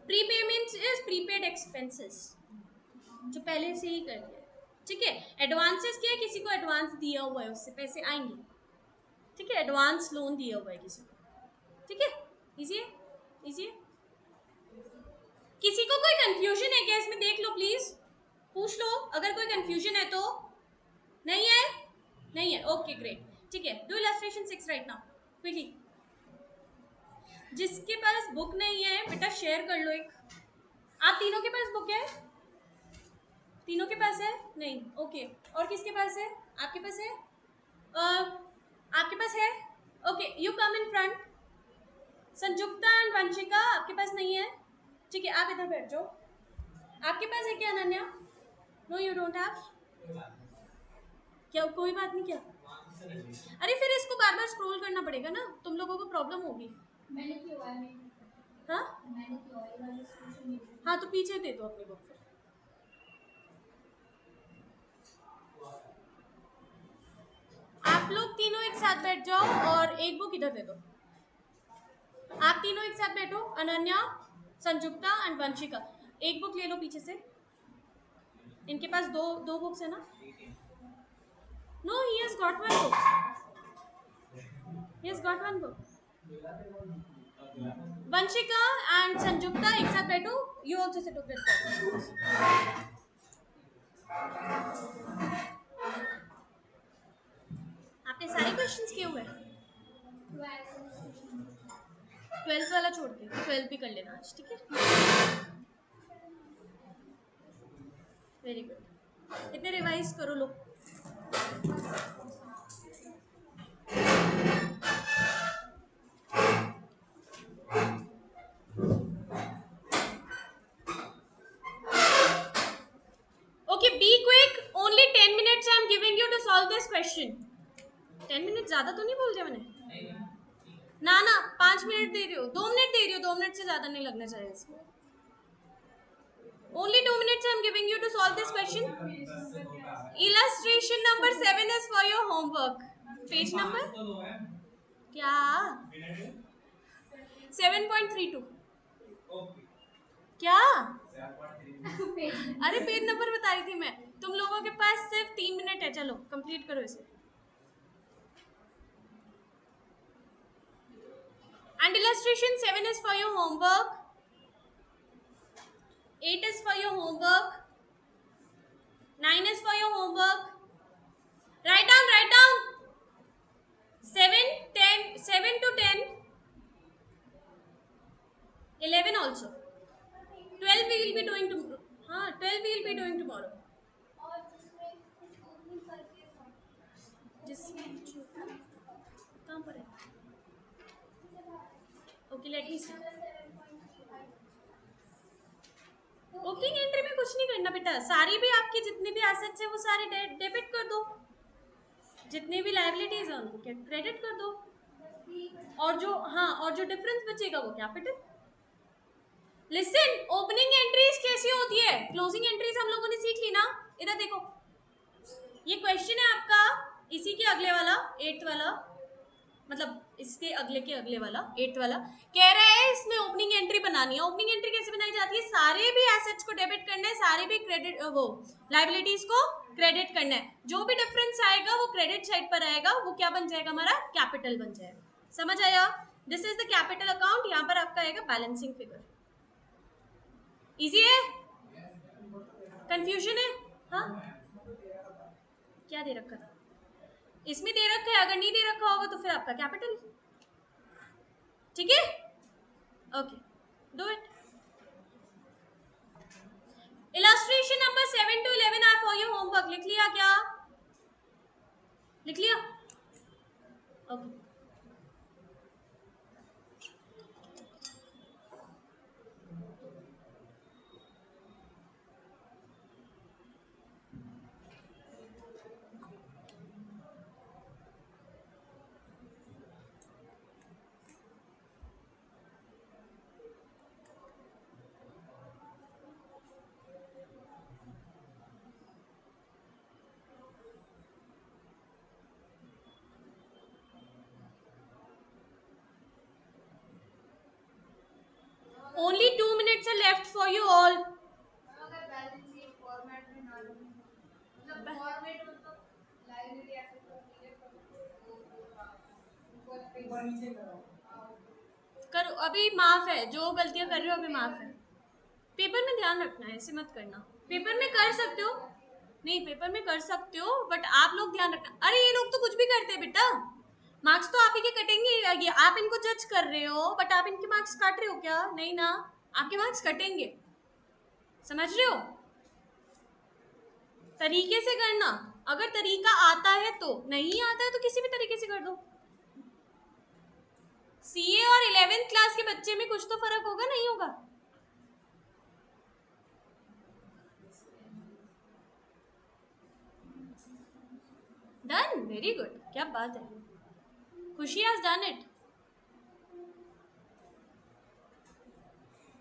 प्रीपेमेंट्स इज प्रीपेड एक्सपेंसेस, जो पहले से ही कर दिया, ठीक है। एडवांसेस क्या है, किसी को एडवांस दिया हुआ है उससे पैसे आएंगे, ठीक है, एडवांस लोन दिया हुआ है किसी को, ठीक है। इजी है? इजी है? किसी को कोई कंफ्यूजन है क्या इसमें? देख लो प्लीज, पूछ लो अगर कोई कंफ्यूजन है तो। नहीं है? नहीं है, ओके ग्रेट, ठीक है। Do illustration 6 right now quickly. जिसके पास बुक नहीं है बेटा शेयर कर लो एक। आप तीनों के पास बुक है? तीनों के पास है? नहीं, ओके। और किसके पास है? आपके पास है? आपके पास है? Okay, you come in front. Sanjukta and Vanshika, आपके पास नहीं है? ठीक है, आप इधर बैठ जाओ। आपके पास है क्या Ananya? No you don't have? क्या कोई बात नहीं क्या? अरे फिर इसको बार बार स्क्रॉल करना पड़ेगा ना, तुम लोगों को प्रॉब्लम होगी। मैंने किया है। हाँ मैंने किया है, हाँ तो पीछे दे दो अपनी बुक फिर। आप लोग तीनों एक साथ बैठ जाओ और एक बुक इधर दे दो। आप तीनों एक साथ बैठो, अनन्या, संजुक्ता एंड वंशिका। एक बुक ले लो पीछे से। इनके पास दो दो बुक्स है ना? No, he has got one book. He has got one book. Vanshika and Sanjukta एक साथ बैठो। You also sit together. आपने सारे क्वेश्चंस किए हुए हैं? 12th वाला छोड़ के 12th भी कर लेना आज, ठीक है? Very good. इतने रिवाइज करो लोग। Okay, be quick, only 10 minutes I am giving you to solve this question. 10 minute ज्यादा तो नहीं बोल दिया मैंने? ना ना, 5 मिनट दे रही हो, 2 मिनट दे रही हो, 2 मिनट से ज्यादा नहीं लगना चाहिए इसमें। Only 2 minutes I am giving you to solve this question. Illustration number 7 is for your homework. Page number क्या? 7.32 क्या? अरे पेज नंबर बता रही थी मैं। तुम लोगों के पास सिर्फ 3 मिनट है, चलो कंप्लीट करो इसे। And illustration 7 is for your homework. 8 is for your homework. 9 is for your homework. Write down, write down. 7, 10, 7 to 10. 11 also. 12 we will be doing tomorrow. हाँ, 12 we will be doing tomorrow. जिसमें कहाँ पर है? Okay, let me see. Opening entry में कुछ नहीं करना बेटा, सारी भी आपकी जितनी भी एसेट्स है वो सारे डेबिट कर दो, जितनी भी लायबिलिटीज है उनको क्रेडिट कर दो, और जो डिफरेंस बचेगा वो कैपिटल। लिसन, ओपनिंग एंट्रीज कैसी होती है, क्लोजिंग एंट्रीज हम लोगों ने सीख ली ना। इधर देखो, ये क्वेश्चन है आपका इसी के अगले वाला 8th वाला, मतलब इसके अगले के अगले वाला 8th वाला कह रहा है इसमें ओपनिंग एंट्री बनानी है। ओपनिंग एंट्री कैसे बनाई जाती है? सारे भी एसेट्स को डेबिट करना है, सारे भी क्रेडिट वो लायबिलिटीज को क्रेडिट करना है। जो भी डिफरेंस आएगा वो क्रेडिट साइड पर आएगा, वो क्या बन जाएगा? हमारा कैपिटल बन जाएगा। समझ आया? This is the capital account. यहाँ पर आपका आएगा बैलेंसिंग फिगर। इजी है? कंफ्यूजन है? हाँ, क्या दे रखा था इसमें? दे रखा है, अगर नहीं दे रखा होगा तो फिर आपका कैपिटल। ठीक है? Okay, do it. Illustration number 7 to 11 are for your homework. लिख लिया क्या? लिख लिया? Okay. Only 2 minutes are left for you all. करो, अभी माफ है, जो गलतियां कर रहे हो अभी माफ है। पेपर में ध्यान रखना है, ऐसे मत करना। पेपर में कर सकते हो, नहीं पेपर में कर सकते हो, बट आप लोग ध्यान रखना। अरे ये लोग तो कुछ भी करते हैं बेटा, मार्क्स तो आप ही के कटेंगे। ये आप इनको जज कर रहे हो, बट आप इनके मार्क्स काट रहे हो क्या? नहीं ना, आपके मार्क्स कटेंगे। समझ रहे हो? तरीके से करना, अगर तरीका आता है तो, नहीं आता है तो किसी भी तरीके से कर दो। सीए और 11th क्लास के बच्चे में कुछ तो फर्क होगा, नहीं होगा? डन, वेरी गुड, क्या बात है। Khushi has done it.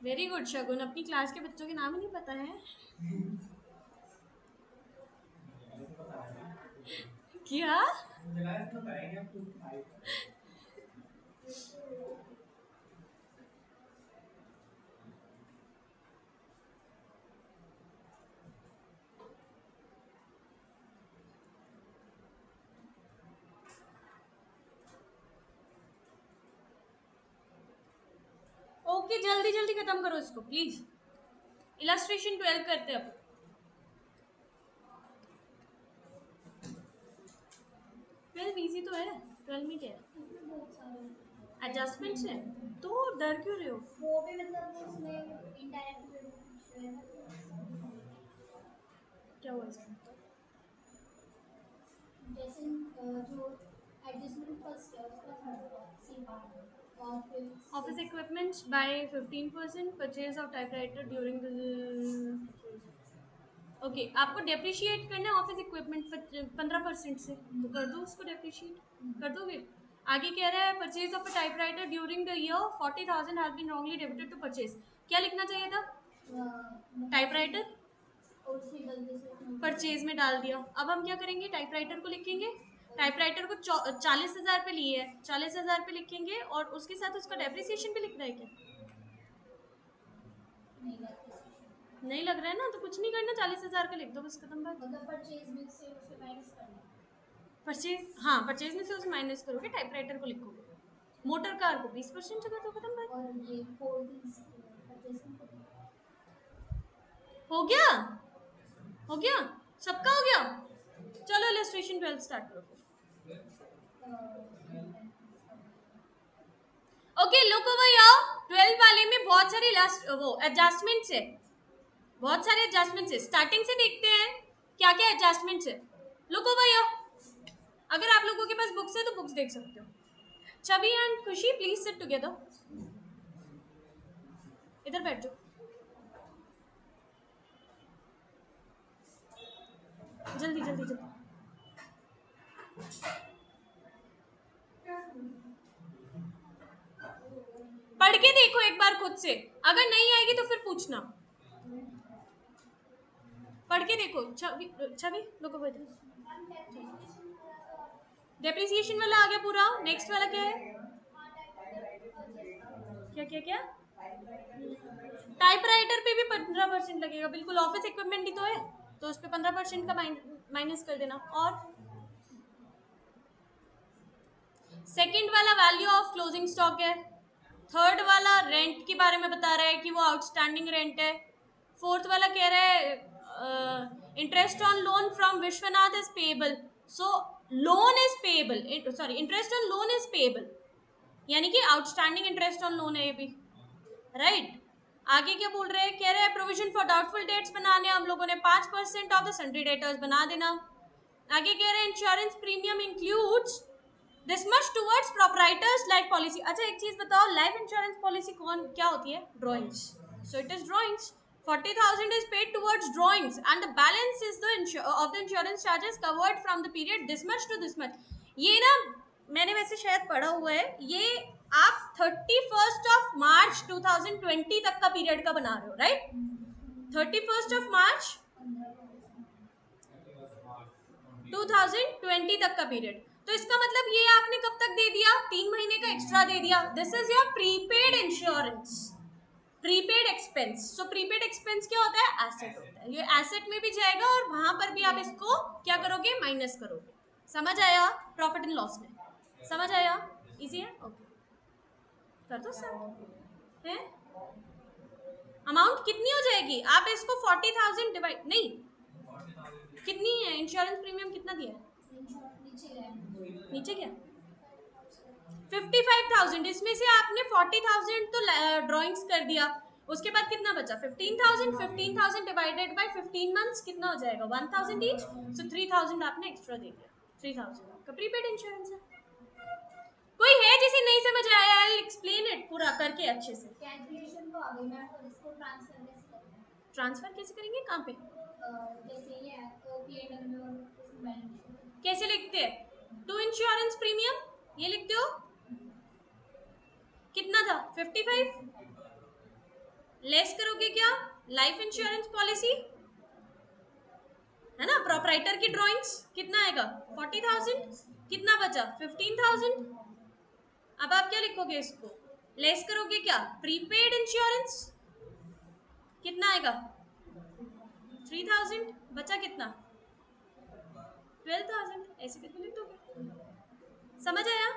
Very good Shagun, अपनी क्लास के बच्चों के नाम ही नहीं पता है क्या? ओके जल्दी जल्दी खत्म करो इसको प्लीज। इलस्ट्रेशन 12 करते हैं अब। 12 इजी तो है। 12 में क्या है? एडजस्टमेंट्स है तो डर क्यों रहे हो? वो भी मतलब उसमें इनडायरेक्ट पूछ रहे हैं क्या हुआ इसमें? जैसे जो एडजस्टमेंट फर्स्ट है उसका थर्ड सी पार्ट और फिर office equipments by 15%, purchase of typewriter during the okay आपको डेप्रिशिएट करना है ऑफिस इक्विपमेंट 15% से, तो कर दो उसको डेप्रिशिएट, कर दोगे। आगे कह रहा है purchase of a typewriter during the year 40,000 has been wrongly debited to purchase. क्या लिखना चाहिए था? टाइपराइटर और उसकी गलती से परचेज में डाल दिया। अब हम क्या करेंगे? टाइपराइटर को लिखेंगे। टाइपराइटर को 40,000 पे लिए है, 40,000 पे लिखेंगे और उसके साथ उसका डेप्रिसिएशन भी लिखना है क्या? नहीं लग रहा है ना, तो कुछ नहीं करना, 40,000 का लिख दो बस, खत्म बात। मतलब परचेज में से उसे माइनस करना परचेज, हाँ परचेज में से उसे माइनस करोगे, टाइपराइटर को लिखोगे। मोटर कार को 20% से कर दो, खत्म बात। और ये 4 थिंग्स परचेजिंग हो गया, हो गया, सबका हो गया। चलो इलस्ट्रेशन 12 स्टार्ट करो फिर। ओके लुक ओवर हियर, 12 वाले में बहुत सारे वो एडजस्टमेंट्स है, बहुत सारे एडजस्टमेंट्स है। स्टार्टिंग से देखते हैं क्या क्या एडजस्टमेंट्स है। लुक ओवर हियर, अगर आप लोगों के पास बुक्स है तो बुक्स देख सकते हो। छवि एंड खुशी प्लीज सिट टुगेदर, इधर बैठ जाओ जल्दी जल्दी जल्दी। पढ़ के देखो एक बार खुद से, अगर नहीं आएगी तो फिर पूछना। पढ़ के देखो। छवि छवि लोगों को डेप्रिसिएशन वाला आ गया पूरा। नेक्स्ट वाला क्या है? क्या क्या क्या? टाइपराइटर पे भी 15% लगेगा, बिल्कुल। ऑफिस इक्विपमेंट ही तो है, तो उस पर 15% का माइनस कर देना। और सेकंड वाला वैल्यू ऑफ क्लोजिंग स्टॉक है। थर्ड वाला रेंट के बारे में बता रहा है कि वो आउटस्टैंडिंग रेंट है। फोर्थ वाला कह रहा है interest on loan from Vishwanath is payable, so loan is payable, sorry interest on loan is payable, यानी कि आउटस्टैंडिंग इंटरेस्ट ऑन लोन है ये भी, राइट। आगे क्या बोल रहे हैं? कह रहे हैं प्रोविजन फॉर डाउटफुल डेट्स बनाने हम लोगों ने 5% ऑफ द सन्ड्री डेटर्स बना देना। आगे कह रहे हैं insurance premium includes this much towards proprietors life policy. अच्छा एक चीज बताओ, लाइफ इंश्योरेंस पॉलिसी कौन क्या होती है? Drawings, so it is drawings. 40,000 is paid towards drawings and the balance is the of the insurance charges covered from the period this much to this much। ये ना मैंने वैसे शायद पढ़ा हुआ है, ये आप 31 मार्च 2020 तक का पीरियड का बना रहे हो, राइट? 31 मार्च 2020 तक का पीरियड, तो इसका मतलब ये आपने कब तक दे दिया? 3 महीने का एक्स्ट्रा दे दिया। This is your prepaid insurance, prepaid expense. So prepaid expense क्या होता है? एसेट होता है। ये एसेट में भी जाएगा और वहां पर भी आप इसको क्या करोगे? माइनस करोगे। समझ आया? प्रॉफिट एंड लॉस में समझ आया? इजी है, ओके कर दो सर। है अमाउंट कितनी हो जाएगी? आप इसको 40,000 डिवाइड, नहीं कितनी है इंश्योरेंस प्रीमियम, कितना दिया है? नीचे क्या? 55,000। इसमें से आपने 40,000 तो ड्राइंग्स कर दिया, उसके बाद कितना बचा? 15,000। 15,000 डिवाइडेड बाय 15 मंथ्स कितना हो जाएगा? 1,000 ईच, सो 3,000 आपने एक्स्ट्रा दे दिया। 3,000 आपका प्रीपेड इंश्योरेंस है। कोई है जिसे नहीं समझ आया? आई एक्सप्लेन इट पूरा करके अच्छे से। कैलकुलेशन तो आ गई मैम, पर इसको ट्रांसफर कैसे करना है? ट्रांसफर कैसे करेंगे? कहाँ पे? जैसे ये है तो पीएनडब्ल्यू में और इसमें बैलेंस शीट कैसे लिखते हैं? टू इंश्योरेंस प्रीमियम ये लिखते हो, कितना था? 55। लेस करोगे क्या? लाइफ इंश्योरेंस पॉलिसी है ना, प्रोपराइटर की ड्राइंग्स कितना आएगा? 40,000। कितना बचा? 15,000। अब आप क्या लिखोगे? इसको लेस करोगे क्या? प्रीपेड इंश्योरेंस कितना आएगा? 3,000। बचा कितना? 12,000। ऐसे करके लिख दोगे। समझ आया?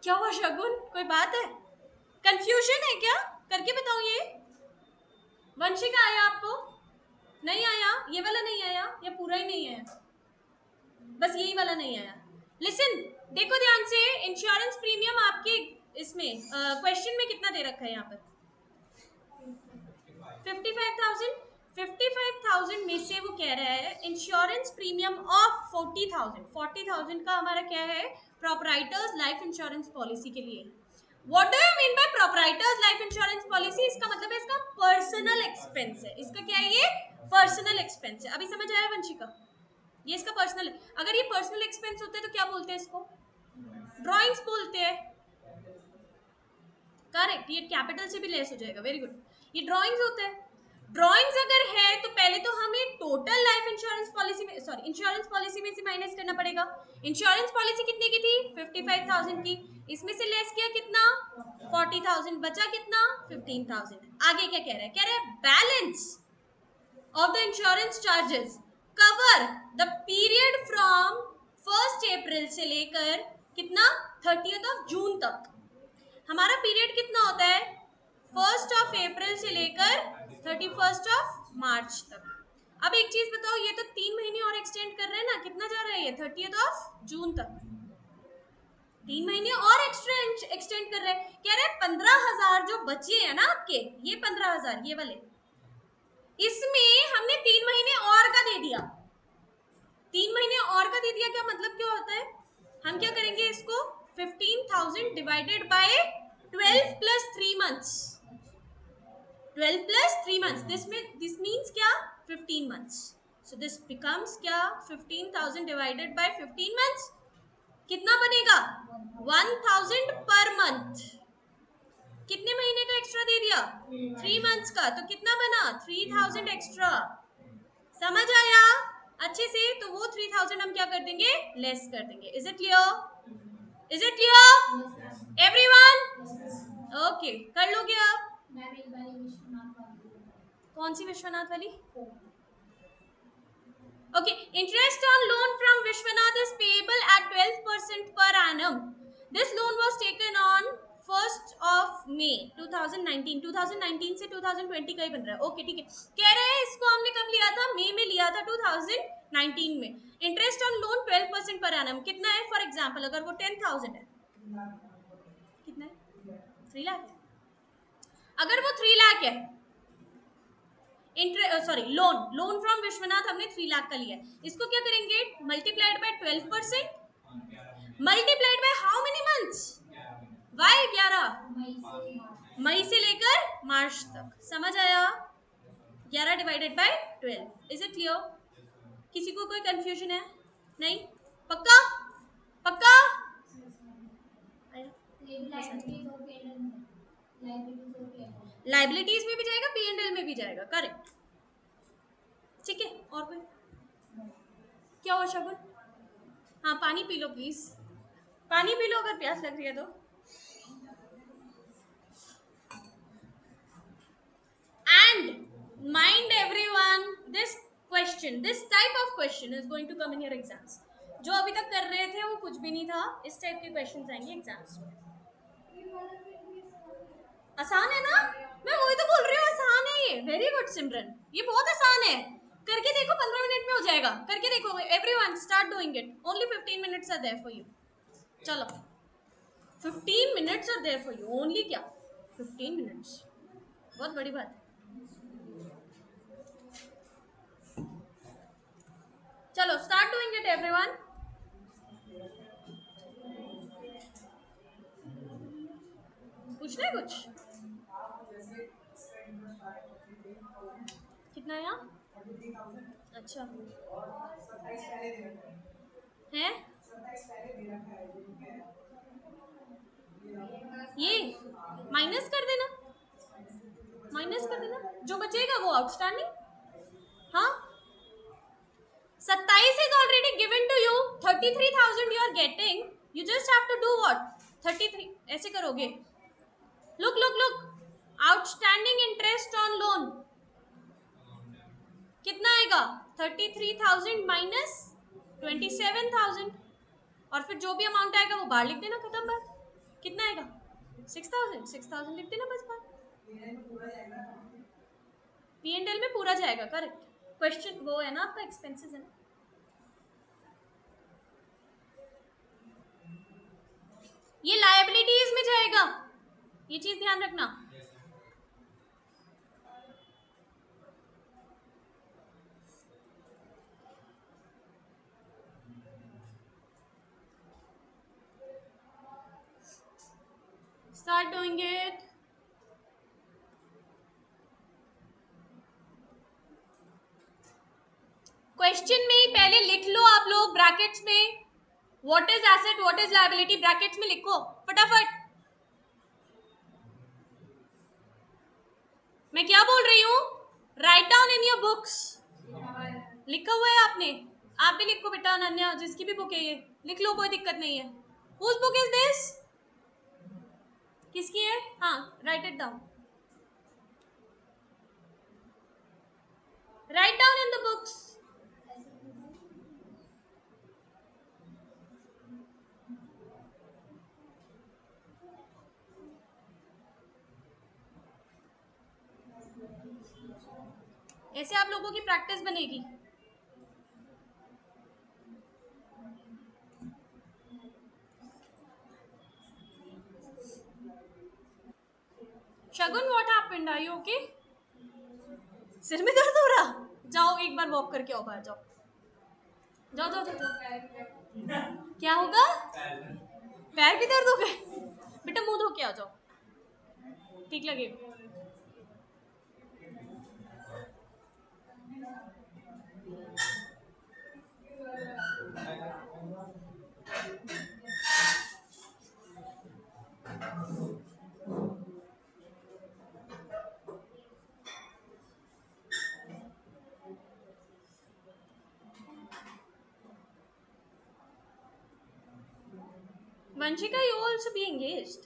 क्या हुआ शगुन, कोई बात है? कंफ्यूजन है क्या? करके बताओ। ये वंशिका आया आपको? नहीं आया? ये वाला नहीं आया या पूरा ही नहीं आया? बस यही वाला नहीं आया। लिसन, देखो ध्यान से, इंश्योरेंस प्रीमियम आपके इसमें क्वेश्चन में कितना दे रखा है यहाँ पर? 55,000। 55,000 में से वो कह रहा है इंश्योरेंस प्रीमियम ऑफ 40,000। 40,000 का हमारा क्या है? प्रोपराइटर्स लाइफ इंश्योरेंस पॉलिसी के लिए। What do you mean by proprietors life insurance policy? इसका मतलब है इसका पर्सनल एक्सपेंस है। इसका क्या है? ये पर्सनल एक्सपेंस है। अभी समझ आया वंशिका? ये इसका पर्सनल है। अगर ये पर्सनल एक्सपेंस होते हैं तो क्या बोलते हैं इसको? ड्रॉइंग्स बोलते हैं। करेक्ट, ये कैपिटल से भी लेस हो जाएगा। Very good. ये ड्रॉइंग्स होते हैं। ड्रॉइंग्स अगर है तो पहले तो हमें टोटल लाइफ इंश्योरेंस पॉलिसी में, सॉरी, इंश्योरेंस पॉलिसी में से माइनस करना पड़ेगा। इंश्योरेंस पॉलिसी कितने की थी? 55,000 की। इसमें से लेस किया कितना? 40,000। बचा कितना? 15,000। आगे क्या कह रहा है? कह रहा है balance of the insurance charges cover the period from 1st April से लेकर कितना? 30th of June तक। हमारा पीरियड कितना होता है? 1st of April से लेकर 31st of March तक। अब एक चीज बताओ, ये तो 3 महीने और एक्सटेंड कर रहे हैं ना? कितना जा रहा है ये? 30th of June तक। 3 महीने और एक्स्ट्रा एक्सटेंड कर रहे हैं। कह रहे हैं 15,000 जो बचे हैं ना आपके, ये 15,000 ये वाले, इसमें हमने 3 महीने और का दे दिया। 3 महीने और का दे दिया, क्या मतलब क्या होता है? हम क्या करेंगे इसको? 15,000 divided by 12 plus 3 months. 12 plus 3 months, this means क्या? 15 मंथ्स। सो दिस बिकम्स क्या? 15,000 डिवाइडेड बाय 15 मंथ्स। कितना बनेगा? 1,000 पर मंथ। कितने महीने का एक्स्ट्रा दे दिया? 3 मंथ्स का। तो कितना बना? 3,000 एक्स्ट्रा। समझ आया अच्छे से? तो वो 3,000 हम क्या कर देंगे? लेस कर देंगे। Is it clear? Is it clear everyone? Okay, कर लोगे आप? कौन सी विश्वनाथ वाली? Okay, interest on loan from Vishwanath is payable eight 12% per annum. This loan was taken on 1st of May 2019। 2019 से 2020 का ही बन रहा है। ओके ठीक है। कह रहे हैं इसको हमने कब लिया था? मई में लिया था 2019 में। Interest on loan 12% per annum कितना है? फॉर एग्जांपल अगर वो 10,000 है, कितना है? 3 लाख है। अगर वो 3 लाख है, सॉरी, लोन फ्रॉम विश्वनाथ हमने 3 लाख का लिया है। इसको क्या करेंगे? Multiplied by 12%, multiplied by how many months? Why 11, मई से लेकर मार्च तक। समझ आया? 11 divided by 12। Is it clear? किसी को कोई कंफ्यूजन है? नहीं? पक्का? पक्का? लाइबिलिटीज में भी जाएगा, P&L में भी जाएगा। करेक्ट, ठीक है। और कोई? क्या हुआ शगुन? हाँ, पानी पी लो प्लीज। पानी पी लो अगर प्यास लग रही है तो। And mind everyone, this type of question is going to come in your exams. जो अभी तक कर रहे थे वो कुछ भी नहीं था, इस टाइप के क्वेश्चंस आएंगे एग्जाम्स में। आसान है ना? मैं वही तो बोल रही हूँ, आसान है ये। वेरी गुड सिमरन, ये बहुत आसान है। करके देखो, 15 मिनट में हो जाएगा। करके देखो everyone, start doing it. Only 15 minutes are there for you. चलो, 15 minutes are there for you. Only क्या? 15 मिनट्स। बहुत बड़ी बात है। चलो, स्टार्ट डूइंग इट एवरीवन। पूछना है कुछ? कितना है यहाँ? अच्छा है ये, माइनस कर देना, माइनस कर देना। जो बचेगा वो आउटस्टैंडिंग। हाँ, 27 is already given to you. 33,000 you are getting. You just have to do what? 33 ऐसे करोगे। Look, look, look. Outstanding interest on loan कितना आएगा? 33,000 माइनस 27,000, और फिर जो भी अमाउंट आएगा वो बाहर लिख देना। खत्म बात। कितना आएगा? 6,000 लिख देना बस बात। P&L में पूरा जाएगा, करेक्ट। क्वेश्चन वो है ना आपका, एक्सपेंसेस है ना। ये लायबिलिटीज में जाएगा, ये चीज ध्यान रखना। Start doing it. क्वेश्चन में ही पहले लिख लो आप लोग ब्रैकेट्स में, what is asset what is liability, brackets में लिखो फटाफट। मैं क्या बोल रही हूँ, right down in your books. लिखा हुआ है आपने, आप भी लिखो बेटा, अनन्या जिसकी भी बुक है ये लिख लो, कोई दिक्कत नहीं है। Whose book is this? किसकी है? हाँ, write it down, write down in the books. ऐसे आप लोगों की प्रैक्टिस बनेगी। Shagun, what happened, are you okay? सिर में दर्द हो रहा? जाओ एक बार वॉक करके आओ, बाहर जाओ, जाओ जाओ जाओ। क्या होगा? पैर भी दर्द हो गए? बेटा मुंह धो के आ जाओ, ठीक लगेगा। Vanshika, you also be engaged,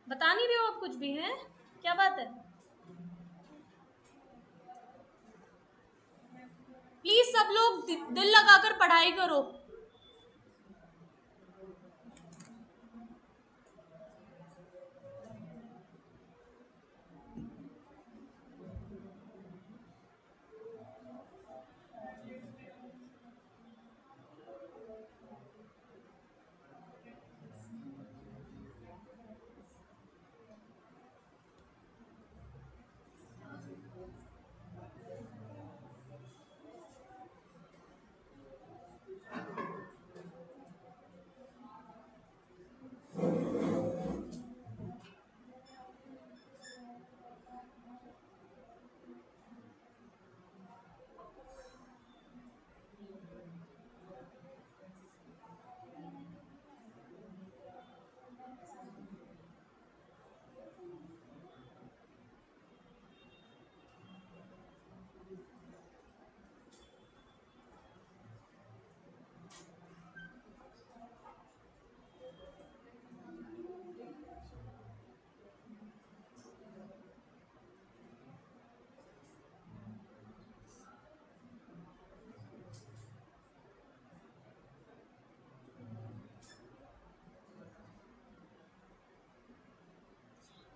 बता नहीं रहे हो आप कुछ भी, हैं? क्या बात है? प्लीज सब लोग दिल लगाकर पढ़ाई करो।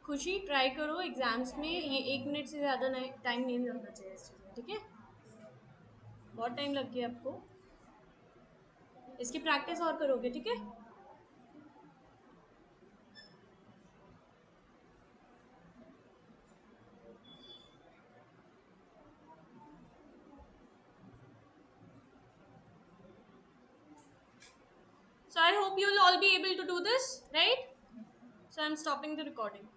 खुशी, ट्राई करो एग्जाम्स में ये 1 मिनट से ज़्यादा टाइम नहीं लगना चाहिए इस चीज़ में, ठीक है? बहुत टाइम लग गया आपको, इसकी प्रैक्टिस और करोगे, ठीक है? So I hope you'll all be able to do this, right? So I'm stopping the recording.